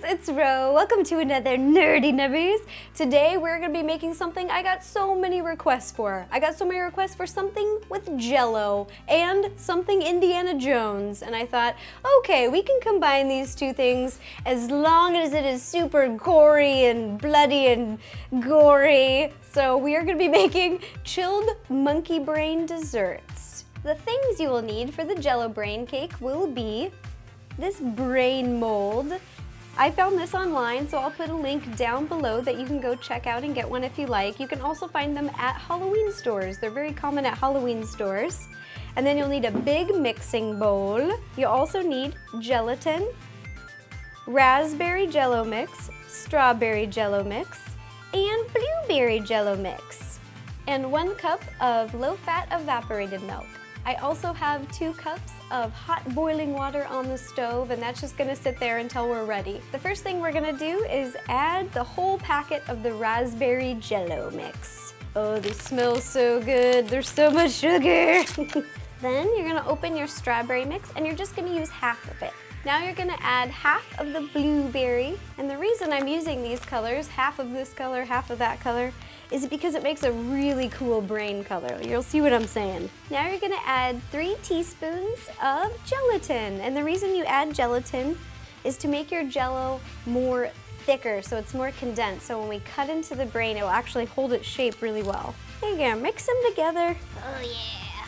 it's Ro. Welcome to another Nerdy Nummies. Today we're going to be making something I got so many requests for. I got so many requests for something with Jell-O and something Indiana Jones. And I thought, okay, we can combine these two things as long as it is super gory and bloody and gory. So we are going to be making chilled monkey brain desserts. The things you will need for the Jell-O brain cake will be this brain mold. I found this online, so I'll put a link down below that you can go check out and get one if you like. You can also find them at Halloween stores. They're very common at Halloween stores. And then you'll need a big mixing bowl. You also need gelatin, raspberry Jell-O mix, strawberry Jell-O mix, and blueberry Jell-O mix, and 1 cup of low-fat evaporated milk. I also have 2 cups of hot boiling water on the stove, and that's just gonna sit there until we're ready. The first thing we're gonna do is add the whole packet of the raspberry Jell-O mix. Oh, these smell so good. There's so much sugar. Then you're gonna open your strawberry mix, and you're just gonna use half of it. Now you're gonna add half of the blueberry, and the reason I'm using these colors, half of this color, half of that color, is because it makes a really cool brain color. You'll see what I'm saying. Now you're gonna add 3 teaspoons of gelatin, and the reason you add gelatin is to make your Jell-O more thicker, so it's more condensed, so when we cut into the brain, it will actually hold its shape really well. There you go, mix them together. Oh yeah.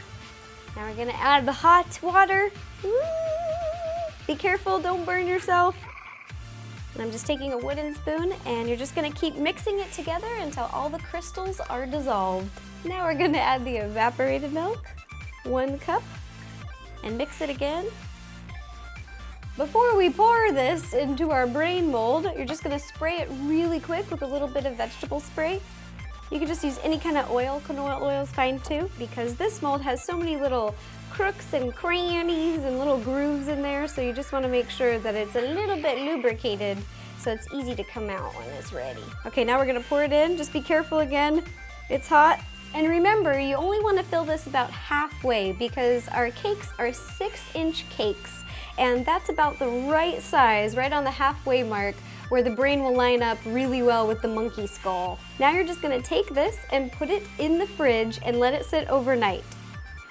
Now we're gonna add the hot water. Woo! Be careful, don't burn yourself. And I'm just taking a wooden spoon, and you're just gonna keep mixing it together until all the crystals are dissolved. Now we're gonna add the evaporated milk, 1 cup, and mix it again. Before we pour this into our brain mold, you're just gonna spray it really quick with a little bit of vegetable spray. You can just use any kind of oil. Canola oil is fine too, because this mold has so many little crooks and crannies and little grooves in there, so you just want to make sure that it's a little bit lubricated so it's easy to come out when it's ready. Okay, now we're gonna pour it in. Just be careful again, it's hot. And remember, you only want to fill this about halfway because our cakes are 6-inch cakes, and that's about the right size, right on the halfway mark, where the brain will line up really well with the monkey skull. Now you're just gonna take this and put it in the fridge and let it sit overnight.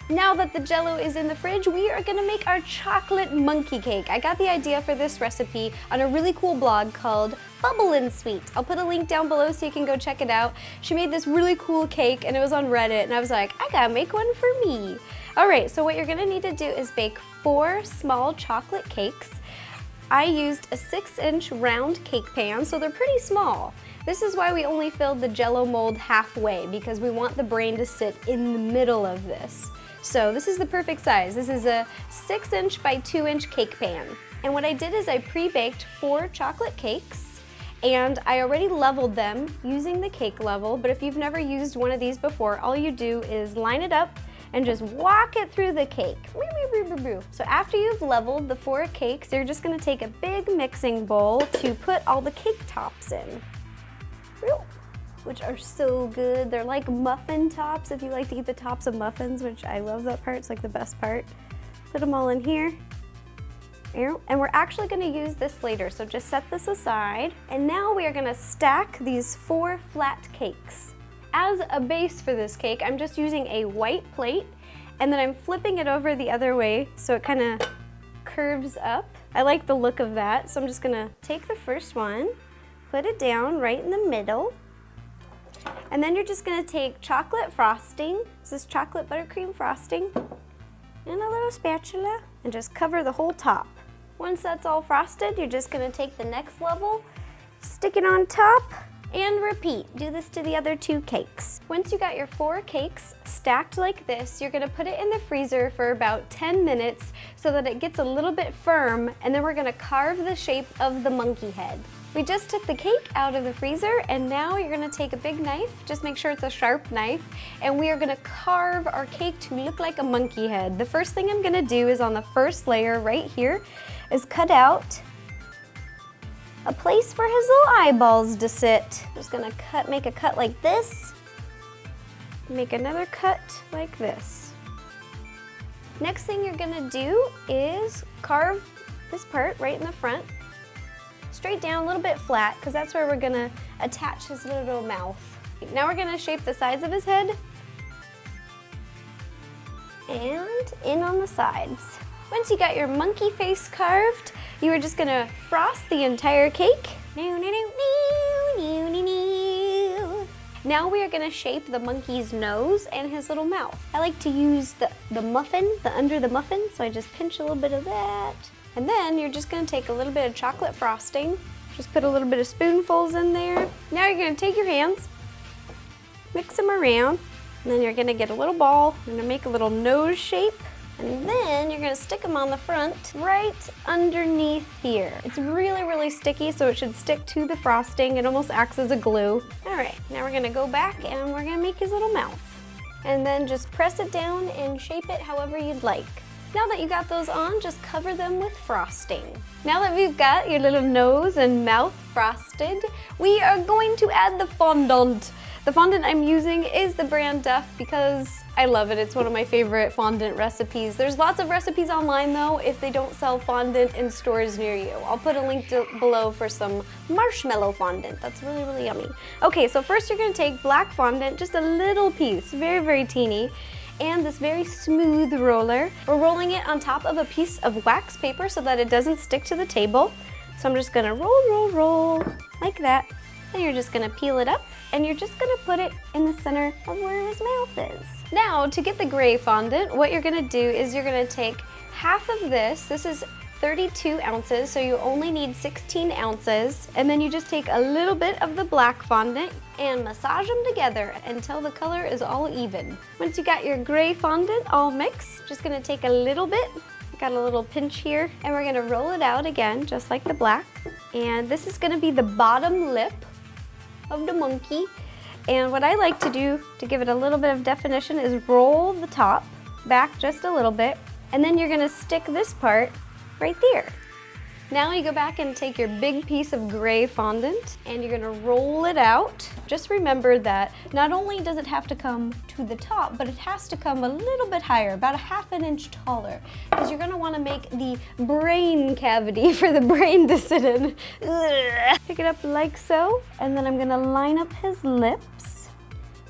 Now that the Jell-O is in the fridge, we are gonna make our chocolate monkey cake. I got the idea for this recipe on a really cool blog called Bubble and Sweet. I'll put a link down below so you can go check it out. She made this really cool cake, and it was on Reddit, and I was like, I gotta make one for me. All right, so what you're gonna need to do is bake 4 small chocolate cakes. I used a 6-inch round cake pan, so they're pretty small. This is why we only filled the Jell-O mold halfway, because we want the brain to sit in the middle of this. So this is the perfect size. This is a 6-inch by 2-inch cake pan. And what I did is I pre-baked 4 chocolate cakes, and I already leveled them using the cake level, but if you've never used one of these before, all you do is line it up and just walk it through the cake. So after you've leveled the 4 cakes, you're just gonna take a big mixing bowl to put all the cake tops in, which are so good. They're like muffin tops if you like to eat the tops of muffins, which I love that part, it's like the best part. Put them all in here. And we're actually gonna use this later, so just set this aside. And now we are gonna stack these 4 flat cakes. As a base for this cake, I'm just using a white plate, and then I'm flipping it over the other way so it kind of curves up. I like the look of that, so I'm just gonna take the first one, put it down right in the middle, and then you're just gonna take chocolate frosting, this is chocolate buttercream frosting, and a little spatula, and just cover the whole top. Once that's all frosted, you're just gonna take the next level, stick it on top, and repeat. Do this to the other 2 cakes. Once you got your 4 cakes stacked like this, you're gonna put it in the freezer for about 10 minutes so that it gets a little bit firm, and then we're gonna carve the shape of the monkey head. We just took the cake out of the freezer, and now you're gonna take a big knife, just make sure it's a sharp knife, and we are gonna carve our cake to look like a monkey head. The first thing I'm gonna do is on the first layer right here is cut out a place for his little eyeballs to sit. Just gonna make a cut like this, make another cut like this. Next thing you're gonna do is carve this part right in the front. straight down, a little bit flat, because that's where we're gonna attach his little mouth. Now we're gonna shape the sides of his head and in on the sides. Once you got your monkey face carved, you are just gonna frost the entire cake. Now we are gonna shape the monkey's nose and his little mouth. I like to use the muffin, the under the muffin, so I just pinch a little bit of that. And then you're just gonna take a little bit of chocolate frosting, just put a little bit of spoonfuls in there. Now you're gonna take your hands, mix them around, and then you're gonna get a little ball. You're gonna make a little nose shape, and then you're gonna stick them on the front right underneath here. It's really, really sticky, so it should stick to the frosting. It almost acts as a glue. All right, now we're gonna go back and we're gonna make his little mouth. And then just press it down and shape it however you'd like. Now that you got those on, just cover them with frosting. Now that we've got your little nose and mouth frosted, we are going to add the fondant. The fondant I'm using is the brand Duff because I love it. It's one of my favorite fondant recipes. There's lots of recipes online though if they don't sell fondant in stores near you. I'll put a link below for some marshmallow fondant. That's really, really yummy. Okay, so first you're gonna take black fondant, just a little piece, very, very teeny, and this very smooth roller. We're rolling it on top of a piece of wax paper so that it doesn't stick to the table. So I'm just gonna roll, roll, roll, like that. Then you're just gonna peel it up and you're just gonna put it in the center of where his mouth is. Now, to get the gray fondant, what you're gonna do is you're gonna take half of this. This is 32 ounces, so you only need 16 ounces. And then you just take a little bit of the black fondant and massage them together until the color is all even. Once you got your gray fondant all mixed, just gonna take a little bit. Got a little pinch here, and we're gonna roll it out again, just like the black. And this is gonna be the bottom lip of the monkey. And what I like to do to give it a little bit of definition is roll the top back just a little bit, and then you're gonna stick this part right there. Now you go back and take your big piece of gray fondant and you're gonna roll it out. Just remember that not only does it have to come to the top, but it has to come a little bit higher, about a ½ an inch taller, because you're gonna wanna make the brain cavity for the brain to sit in. Ugh. Pick it up like so, and then I'm gonna line up his lips,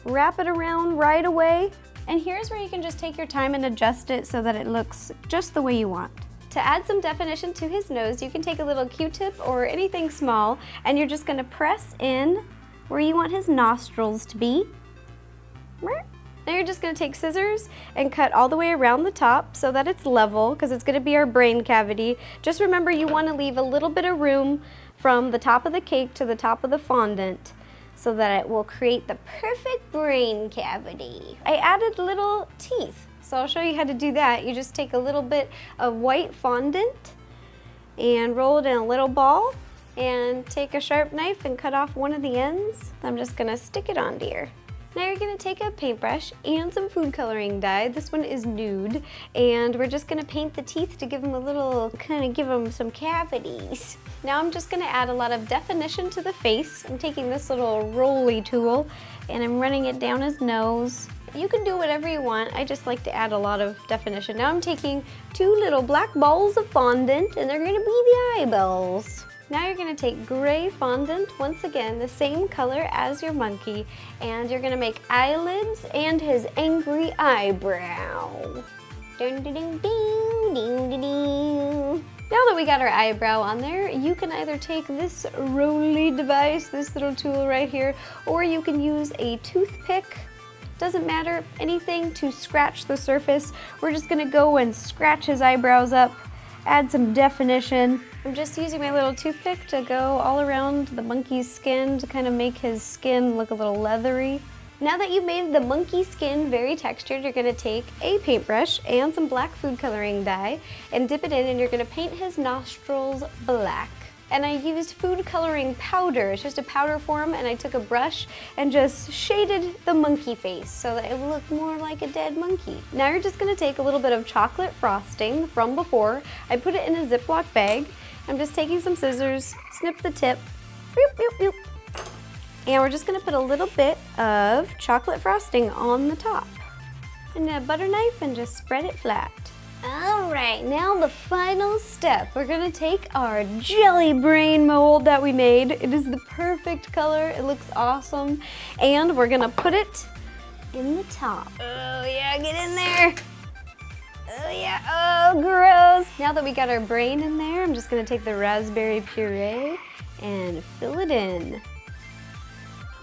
wrap it around right away, and here's where you can just take your time and adjust it so that it looks just the way you want. To add some definition to his nose, you can take a little Q-tip or anything small, and you're just gonna press in where you want his nostrils to be. Now you're just gonna take scissors and cut all the way around the top so that it's level, because it's gonna be our brain cavity. Just remember you wanna leave a little bit of room from the top of the cake to the top of the fondant so that it will create the perfect brain cavity. I added little teeth. So I'll show you how to do that. You just take a little bit of white fondant and roll it in a little ball and take a sharp knife and cut off one of the ends. I'm just gonna stick it on here. Now you're gonna take a paintbrush and some food coloring dye. This one is nude, and we're just gonna paint the teeth to give them a little, give them some cavities. Now I'm just gonna add a lot of definition to the face. I'm taking this little roly tool and I'm running it down his nose. You can do whatever you want. I just like to add a lot of definition. Now I'm taking 2 little black balls of fondant, and they're gonna be the eyeballs. Now you're gonna take gray fondant, once again, the same color as your monkey, and you're gonna make eyelids and his angry eyebrow. Ding, ding, ding, ding, ding, ding, ding. Now that we got our eyebrow on there, you can either take this roly device, this little tool right here, or you can use a toothpick. Doesn't matter, anything to scratch the surface. We're just gonna go and scratch his eyebrows up, add some definition. I'm just using my little toothpick to go all around the monkey's skin to kind of make his skin look a little leathery. Now that you've made the monkey skin very textured, you're gonna take a paintbrush and some black food coloring dye and dip it in, and you're gonna paint his nostrils black. And I used food coloring powder. It's just a powder form, and I took a brush and just shaded the monkey face so that it would look more like a dead monkey. Now you're just gonna take a little bit of chocolate frosting from before. I put it in a Ziploc bag. I'm just taking some scissors, snip the tip, boop, boop, boop. And we're just gonna put a little bit of chocolate frosting on the top. And a butter knife and just spread it flat. All right, now the final step. We're gonna take our jelly brain mold that we made. It is the perfect color, it looks awesome. And we're gonna put it in the top. Oh yeah, get in there. Oh yeah, oh gross. Now that we got our brain in there, I'm just gonna take the raspberry puree and fill it in.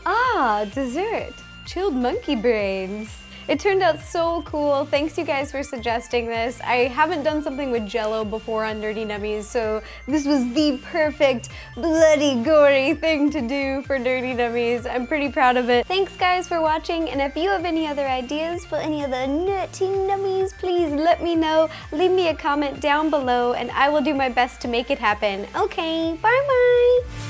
Ah, dessert, chilled monkey brains. It turned out so cool. Thanks you guys for suggesting this. I haven't done something with Jell-O before on Dirty Nummies, so this was the perfect bloody gory thing to do for Dirty Nummies. I'm pretty proud of it. Thanks guys for watching, and if you have any other ideas for any of the nutty nummies, please let me know. Leave me a comment down below and I will do my best to make it happen. Okay, bye bye.